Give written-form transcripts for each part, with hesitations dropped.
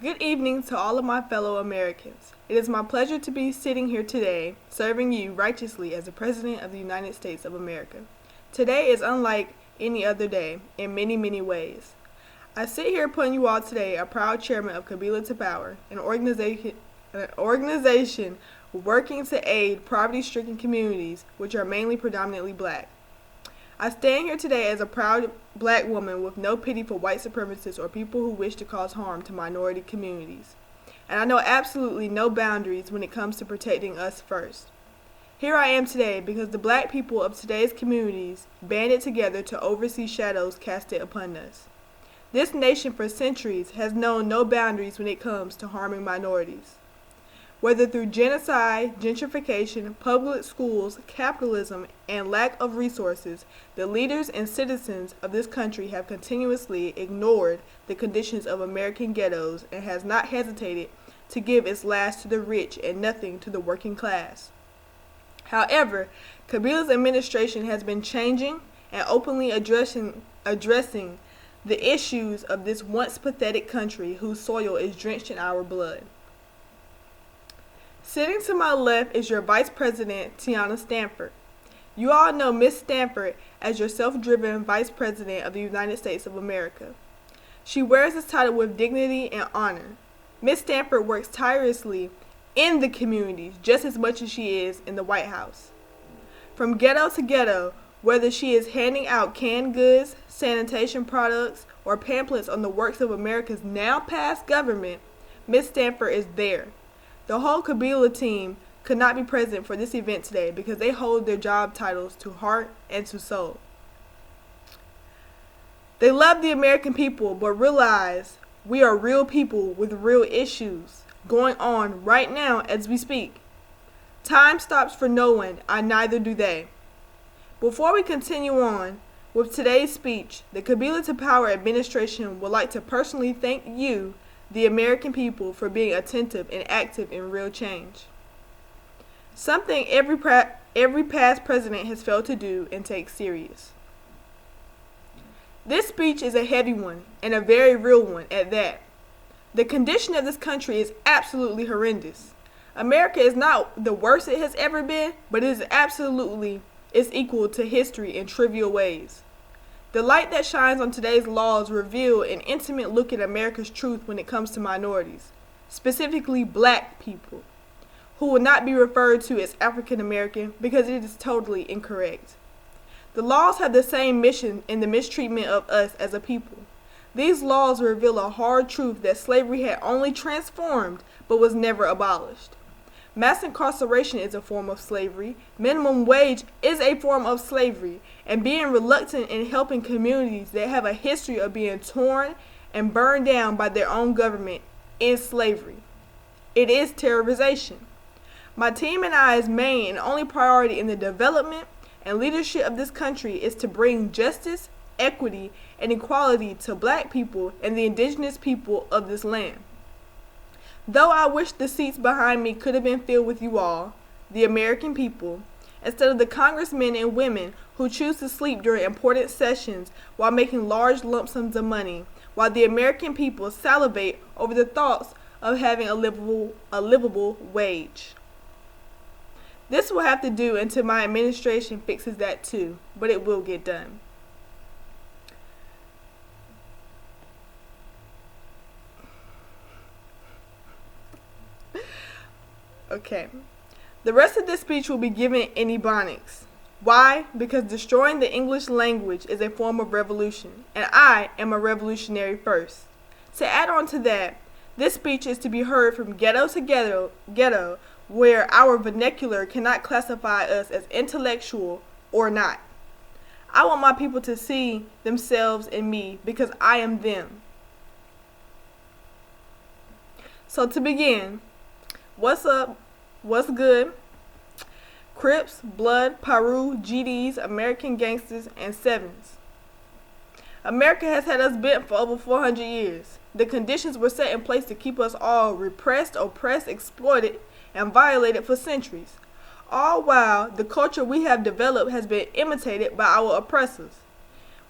Good evening to all of my fellow Americans. It is my pleasure to be sitting here today, serving you righteously as the President of the United States of America. Today is unlike any other day in many, many ways. I sit here upon you all today, a proud chairman of Kabila to Power, an organization working to aid poverty-stricken communities, which are mainly predominantly black. I stand here today as a proud black woman with no pity for white supremacists or people who wish to cause harm to minority communities. And I know absolutely no boundaries when it comes to protecting us first. Here I am today because the black people of today's communities banded together to oversee shadows casted upon us. This nation for centuries has known no boundaries when it comes to harming minorities. Whether through genocide, gentrification, public schools, capitalism, and lack of resources, the leaders and citizens of this country have continuously ignored the conditions of American ghettos and has not hesitated to give its last to the rich and nothing to the working class. However, Kabila's administration has been changing and openly addressing the issues of this once pathetic country whose soil is drenched in our blood. Sitting to my left is your Vice President, Tiana Stanford. You all know Miss Stanford as your self-driven Vice President of the United States of America. She wears this title with dignity and honor. Miss Stanford works tirelessly in the communities just as much as she is in the White House. From ghetto to ghetto, whether she is handing out canned goods, sanitation products, or pamphlets on the works of America's now passed government, Miss Stanford is there. The whole Kabila team could not be present for this event today because they hold their job titles to heart and to soul. They love the American people, but realize we are real people with real issues going on right now as we speak. Time stops for no one, and neither do they. Before we continue on with today's speech, the Kabila to Power administration would like to personally thank you, the American people, for being attentive and active in real change. Something every past president has failed to do and take serious. This speech is a heavy one and a very real one at that. The condition of this country is absolutely horrendous. America is not the worst it has ever been, but it is equal to history in trivial ways. The light that shines on today's laws reveal an intimate look at America's truth when it comes to minorities, specifically black people, who will not be referred to as African American because it is totally incorrect. The laws have the same mission in the mistreatment of us as a people. These laws reveal a hard truth that slavery had only transformed but was never abolished. Mass incarceration is a form of slavery, minimum wage is a form of slavery, and being reluctant in helping communities that have a history of being torn and burned down by their own government is slavery. It is terrorization. My team and I's main and only priority in the development and leadership of this country is to bring justice, equity, and equality to black people and the indigenous people of this land. Though I wish the seats behind me could have been filled with you all, the American people, instead of the congressmen and women who choose to sleep during important sessions while making large lump sums of money, while the American people salivate over the thoughts of having a livable wage. This will have to do until my administration fixes that too, but it will get done. Okay. The rest of this speech will be given in Ebonics. Why? Because destroying the English language is a form of revolution, and I am a revolutionary first. To add on to that, this speech is to be heard from ghetto to ghetto, where our vernacular cannot classify us as intellectual or not. I want my people to see themselves in me because I am them. So to begin, what's up? What's good? Crips, Blood, Paru, GDs, American Gangsters, and Sevens. America has had us bent for over 400 years. The conditions were set in place to keep us all repressed, oppressed, exploited, and violated for centuries. All while the culture we have developed has been imitated by our oppressors.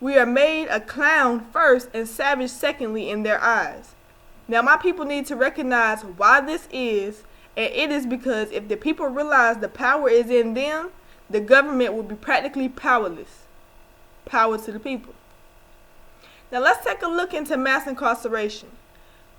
We are made a clown first and savage secondly in their eyes. Now, my people need to recognize why this is, and it is because if the people realize the power is in them, the government will be practically powerless. Power to the people. Now, let's take a look into mass incarceration.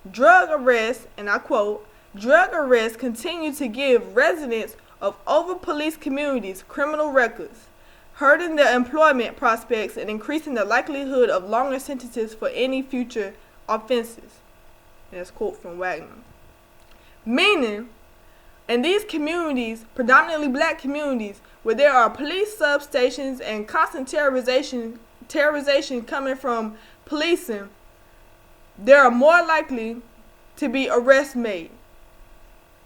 Drug arrests, and I quote, drug arrests continue to give residents of over-policed communities criminal records, hurting their employment prospects and increasing the likelihood of longer sentences for any future offenses. And that's a quote from Wagner. Meaning, in these communities, predominantly black communities, where there are police substations and constant terrorization coming from policing, there are more likely to be arrests made.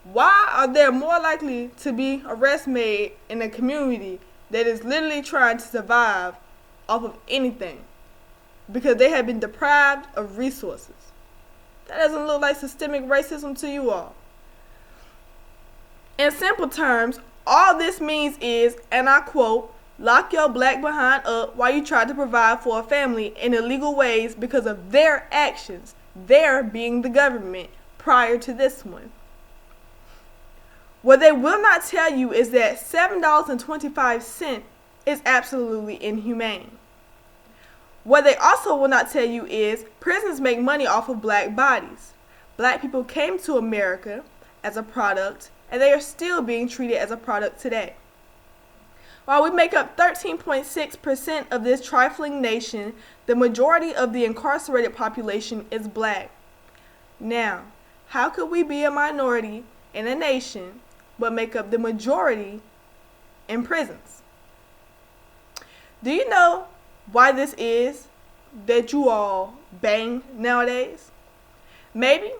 Why are there more likely to be arrests made in a community that is literally trying to survive off of anything? Because they have been deprived of resources. That doesn't look like systemic racism to you all. In simple terms, all this means is, and I quote, lock your black behind up while you try to provide for a family in illegal ways because of their actions, their being the government prior to this one. What they will not tell you is that $7.25 is absolutely inhumane. What they also will not tell you is prisons make money off of black bodies. Black people came to America as a product, and they are still being treated as a product today. While we make up 13.6% of this trifling nation, the majority of the incarcerated population is black. Now, how could we be a minority in a nation but make up the majority in prisons? Do you know why this is that you all bang nowadays? Maybe,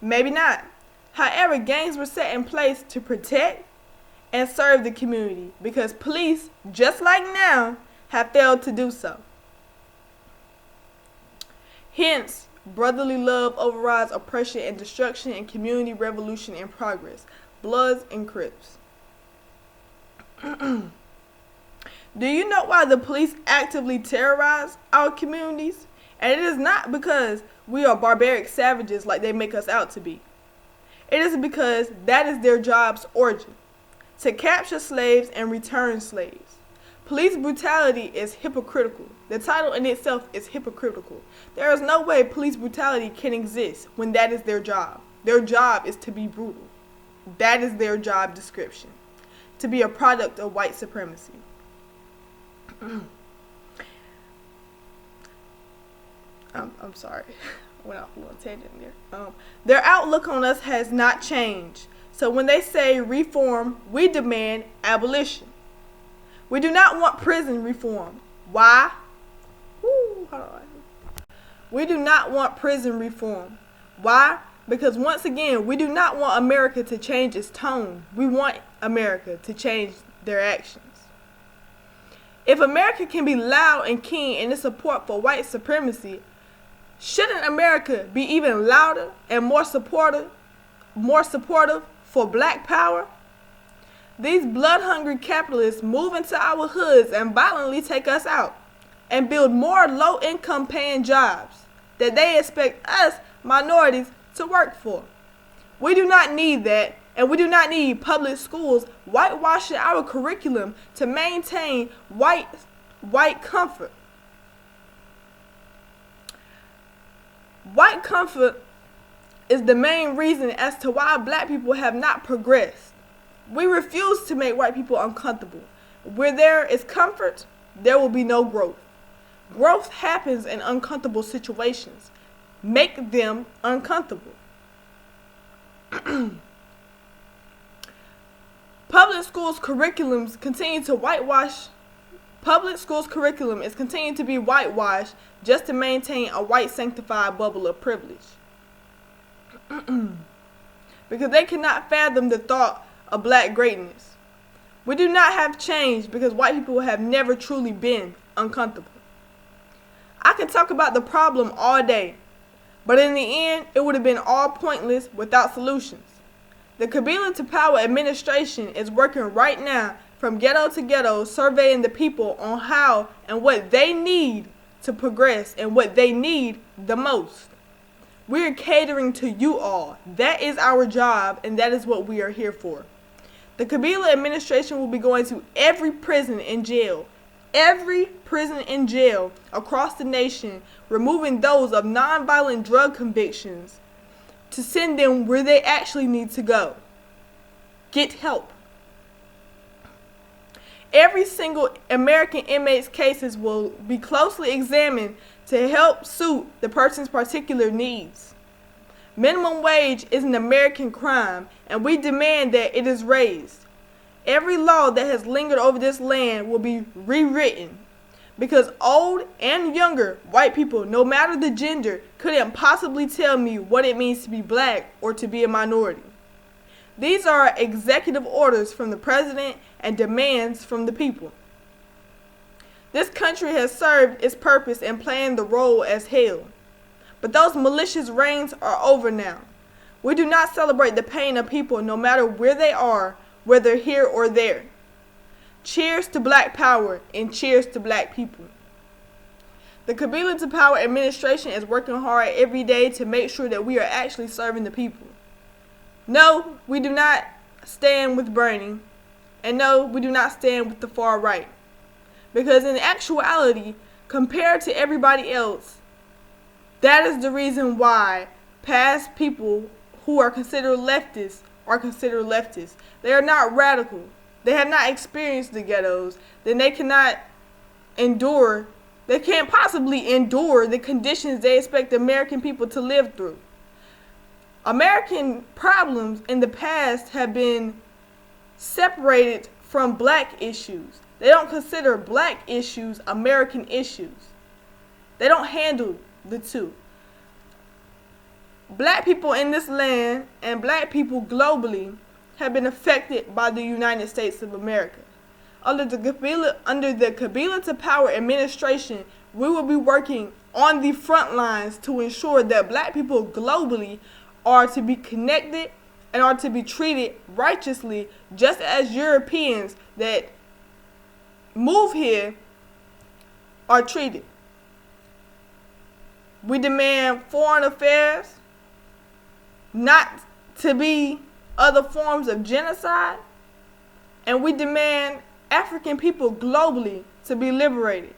maybe not. However, gangs were set in place to protect and serve the community because police, just like now, have failed to do so. Hence, brotherly love overrides oppression and destruction and community revolution and progress. Bloods and Crips. Do you know why the police actively terrorize our communities? And it is not because we are barbaric savages like they make us out to be. It is because that is their job's origin, to capture slaves and return slaves. Police brutality is hypocritical. The title in itself is hypocritical. There is no way police brutality can exist when that is their job. Their job is to be brutal. That is their job description, to be a product of white supremacy. I'm sorry, I went off a little tangent there. Their outlook on us has not changed. So when they say reform, we demand abolition. We do not want prison reform. Why? Hold on. We do not want prison reform. Why? Because once again, we do not want America to change its tone. We want America to change their actions. If America can be loud and keen in its support for white supremacy, shouldn't America be even louder and more supportive for black power? These blood-hungry capitalists move into our hoods and violently take us out and build more low-income paying jobs that they expect us minorities to work for. We do not need that, and we do not need public schools whitewashing our curriculum to maintain white comfort. White comfort is the main reason as to why black people have not progressed. We refuse to make white people uncomfortable. Where there is comfort, there will be no growth. Growth happens in uncomfortable situations. Make them uncomfortable. Public schools curriculums continue to whitewash. Public schools curriculum is continuing to be whitewashed just to maintain a white sanctified bubble of privilege. Because they cannot fathom the thought of black greatness. We do not have change because white people have never truly been uncomfortable. I can talk about the problem all day, but in the end, it would have been all pointless without solutions. The Kabila to Power administration is working right now from ghetto to ghetto, surveying the people on how and what they need to progress and what they need the most. We're catering to you all. That is our job, and that is what we are here for. The Kabila administration will be going to every prison and jail across the nation, removing those of nonviolent drug convictions to send them where they actually need to go. Get help. Every single American inmate's cases will be closely examined to help suit the person's particular needs. Minimum wage is an American crime, and we demand that it is raised. Every law that has lingered over this land will be rewritten, because old and younger white people, no matter the gender, couldn't possibly tell me what it means to be black or to be a minority. These are executive orders from the president and demands from the people. This country has served its purpose and playing the role as hell. But those malicious reigns are over now. We do not celebrate the pain of people no matter where they are, whether here or there. Cheers to Black Power and cheers to Black people. The Kabila to Power administration is working hard every day to make sure that we are actually serving the people. No, we do not stand with Bernie, and no, we do not stand with the far right. Because in actuality, compared to everybody else, that is the reason why past people who are considered leftists are considered leftists. They are not radical. They have not experienced the ghettos. Then they can't possibly endure the conditions they expect American people to live through. American problems in the past have been separated from black issues. They don't consider black issues American issues. They don't handle the two. Black people in this land and black people globally have been affected by the United States of America. Under the Kabila to Power administration, we will be working on the front lines to ensure that black people globally are to be connected and are to be treated righteously, just as Europeans that move here are treated. We demand foreign affairs not to be other forms of genocide, and we demand African people globally to be liberated.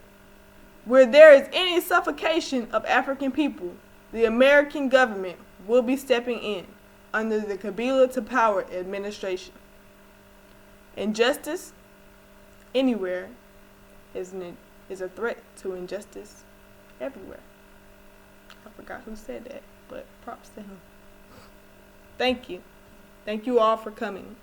Where there is any suffocation of African people, the American government will be stepping in under the Kabila to Power administration. Injustice anywhere is a threat to injustice everywhere. I forgot who said that, but props to him. Thank you. Thank you all for coming.